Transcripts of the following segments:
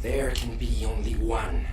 There can be only one.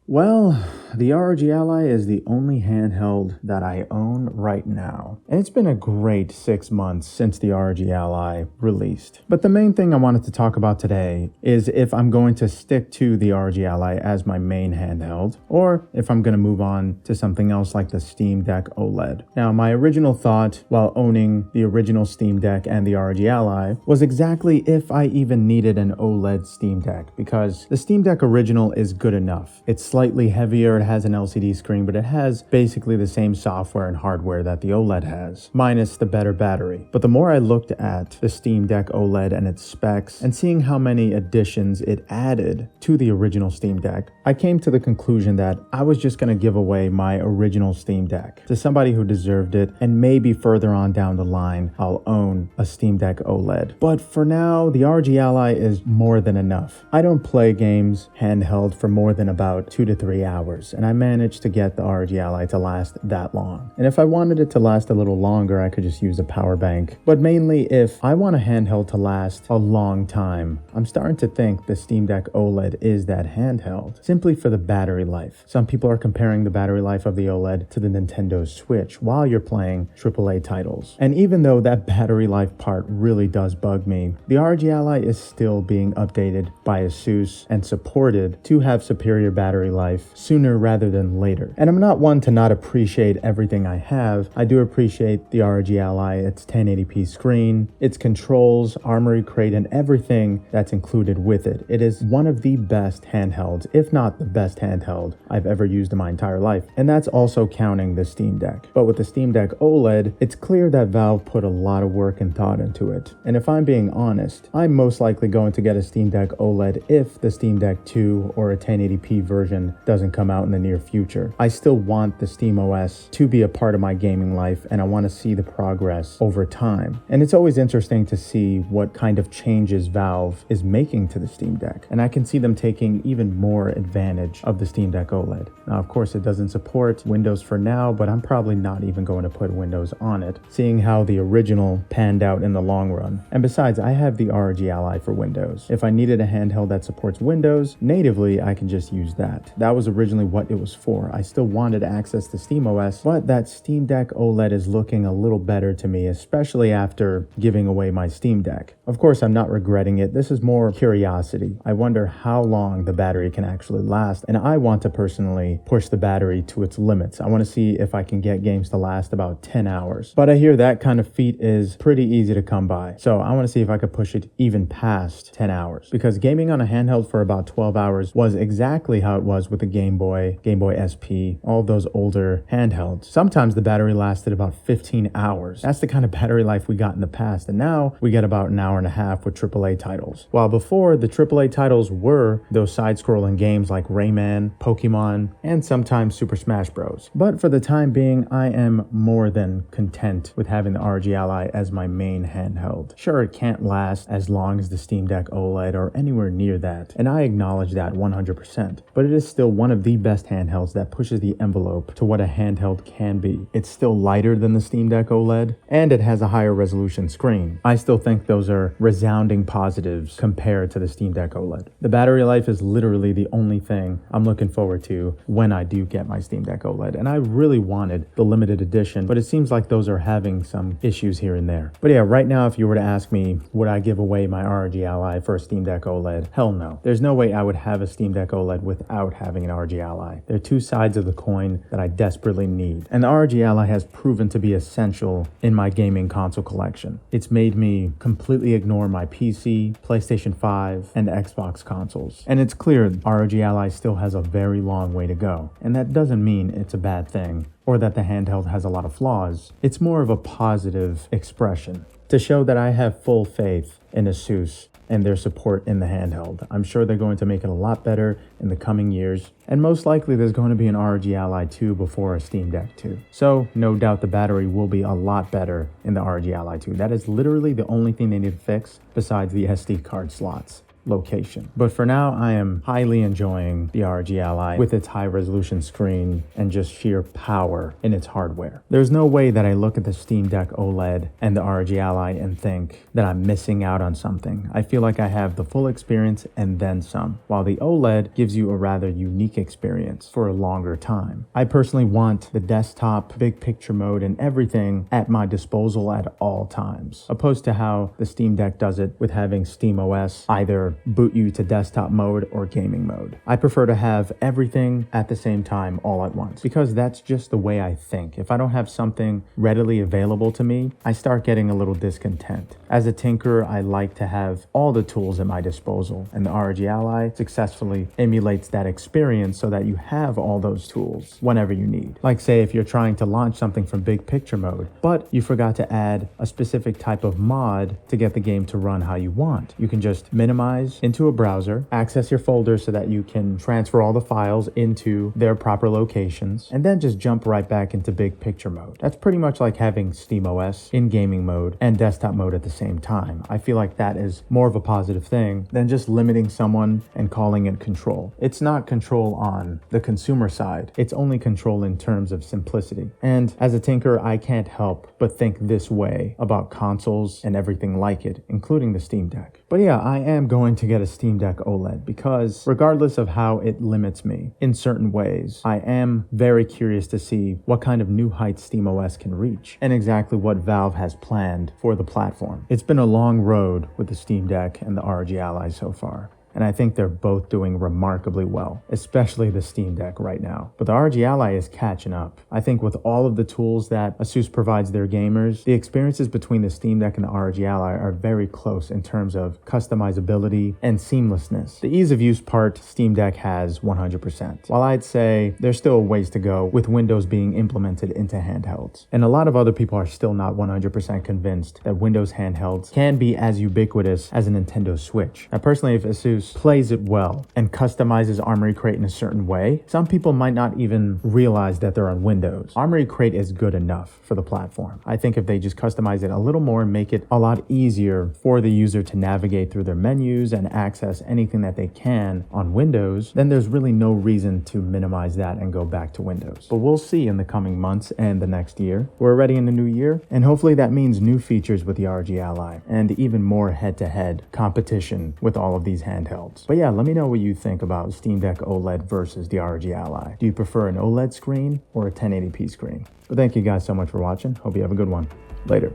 Well, the ROG Ally is the only handheld that I own right now. And it's been a great 6 months since the ROG Ally released. But the main thing I wanted to talk about today is if I'm going to stick to the ROG Ally as my main handheld, or if I'm going to move on to something else like the Steam Deck OLED. Now, my original thought while owning the original Steam Deck and the ROG Ally was exactly if I even needed an OLED Steam Deck, because the Steam Deck original is good enough. It's slightly heavier, it has an LCD screen, but it has basically the same software and hardware that the OLED has, minus the better battery. But the more I looked at the Steam Deck OLED and its specs, and seeing how many additions it added to the original Steam Deck, I came to the conclusion that I was just going to give away my original Steam Deck to somebody who deserved it, and maybe further on down the line, I'll own a Steam Deck OLED. But for now, the ROG Ally is more than enough. I don't play games handheld for more than about 2 to 3 hours, and I managed to get the ROG Ally to last that long. And if I wanted it to last a little longer, I could just use a power bank. But mainly, if I want a handheld to last a long time, I'm starting to think the Steam Deck OLED is that handheld, simply for the battery life. Some people are comparing the battery life of the OLED to the Nintendo Switch while you're playing AAA titles. And even though that battery life part really does bug me, the ROG Ally is still being updated by Asus and supported to have superior battery life sooner rather than later. And I'm not one to not appreciate everything I have. I do appreciate the ROG Ally, its 1080p screen, its controls, armory crate, and everything that's included with it. It is one of the best handhelds, if not the best handheld I've ever used in my entire life. And that's also counting the Steam Deck. But with the Steam Deck OLED, it's clear that Valve put a lot of work and thought into it. And if I'm being honest, I'm most likely going to get a Steam Deck OLED if the Steam Deck 2 or a 1080p version doesn't come out in the near future. I still want the SteamOS to be a part of my gaming life, and I want to see the progress over time. And it's always interesting to see what kind of changes Valve is making to the Steam Deck. And I can see them taking even more advantage of the Steam Deck OLED. Now, of course, it doesn't support Windows for now, but I'm probably not even going to put Windows on it, seeing how the original panned out in the long run. And besides, I have the ROG Ally for Windows. If I needed a handheld that supports Windows natively, I can just use that. That was originally what it was for. I still wanted access to SteamOS, but that Steam Deck OLED is looking a little better to me, especially after giving away my Steam Deck. Of course, I'm not regretting it. This is more curiosity. I wonder how long the battery can actually last, and I want to personally push the battery to its limits. I want to see if I can get games to last about 10 hours. But I hear that kind of feat is pretty easy to come by. So I want to see if I could push it even past 10 hours, because gaming on a handheld for about 12 hours was exactly how it was with the Game Boy SP, all of those older handhelds. Sometimes the battery lasted about 15 hours. That's the kind of battery life we got in the past, and now we get about an hour and a half with AAA titles. While before, the AAA titles were those side-scrolling games like Rayman, Pokemon, and sometimes Super Smash Bros. But for the time being, I am more than content with having the ROG Ally as my main handheld. Sure, it can't last as long as the Steam Deck OLED or anywhere near that, and I acknowledge that 100%, but it is still one of the best handhelds that pushes the envelope to what a handheld can be. It's still lighter than the Steam Deck OLED, and it has a higher resolution screen. I still think those are resounding positives compared to the Steam Deck OLED. The battery life is literally the only thing I'm looking forward to when I do get my Steam Deck OLED, and I really wanted the limited edition, but it seems like those are having some issues here and there. But yeah, right now, if you were to ask me, would I give away my ROG Ally for a Steam Deck OLED? Hell no. There's no way I would have a Steam Deck OLED without having an ROG Ally. They're two sides of the coin that I desperately need. And the ROG Ally has proven to be essential in my gaming console collection. It's made me completely ignore my PC, PlayStation 5, and Xbox consoles. And it's clear ROG Ally still has a very long way to go. And that doesn't mean it's a bad thing or that the handheld has a lot of flaws. It's more of a positive expression to show that I have full faith in Asus and their support in the handheld. I'm sure they're going to make it a lot better in the coming years, and most likely there's going to be an ROG Ally 2 before a Steam Deck 2. So no doubt the battery will be a lot better in the ROG Ally 2. That is literally the only thing they need to fix besides the SD card slots. location. But for now, I am highly enjoying the ROG Ally with its high resolution screen and just sheer power in its hardware. There's no way that I look at the Steam Deck OLED and the ROG Ally and think that I'm missing out on something. I feel like I have the full experience and then some, while the OLED gives you a rather unique experience for a longer time. I personally want the desktop, big picture mode, and everything at my disposal at all times, opposed to how the Steam Deck does it with having SteamOS either boot you to desktop mode or gaming mode. I prefer to have everything at the same time all at once, because that's just the way I think. If I don't have something readily available to me, I start getting a little discontent. As a tinkerer, I like to have all the tools at my disposal, and the ROG Ally successfully emulates that experience so that you have all those tools whenever you need. Like say if you're trying to launch something from big picture mode, but you forgot to add a specific type of mod to get the game to run how you want. You can just minimize into a browser, access your folders so that you can transfer all the files into their proper locations, and then just jump right back into big picture mode. That's pretty much like having SteamOS in gaming mode and desktop mode at the same time. I feel like that is more of a positive thing than just limiting someone and calling it control. It's not control on the consumer side. It's only control in terms of simplicity. And as a tinkerer, I can't help but think this way about consoles and everything like it, including the Steam Deck. But yeah, I am going to get a Steam Deck OLED because regardless of how it limits me in certain ways, I am very curious to see what kind of new heights SteamOS can reach and exactly what Valve has planned for the platform. It's been a long road with the Steam Deck and the ROG Ally so far, and I think they're both doing remarkably well, especially the Steam Deck right now. But the ROG Ally is catching up. I think with all of the tools that Asus provides their gamers, the experiences between the Steam Deck and the ROG Ally are very close in terms of customizability and seamlessness. The ease of use part, Steam Deck has 100%, while I'd say there's still a ways to go with Windows being implemented into handhelds. And a lot of other people are still not 100% convinced that Windows handhelds can be as ubiquitous as a Nintendo Switch. Now personally, if Asus plays it well and customizes Armory Crate in a certain way, some people might not even realize that they're on Windows. Armory Crate is good enough for the platform. I think if they just customize it a little more and make it a lot easier for the user to navigate through their menus and access anything that they can on Windows, then there's really no reason to minimize that and go back to Windows. But we'll see in the coming months and the next year. We're already in the new year, and hopefully that means new features with the ROG Ally and even more head-to-head competition with all of these handhelds. But yeah, let me know what you think about Steam Deck OLED versus the ROG Ally. Do you prefer an OLED screen or a 1080p screen? But thank you guys so much for watching. Hope you have a good one. Later.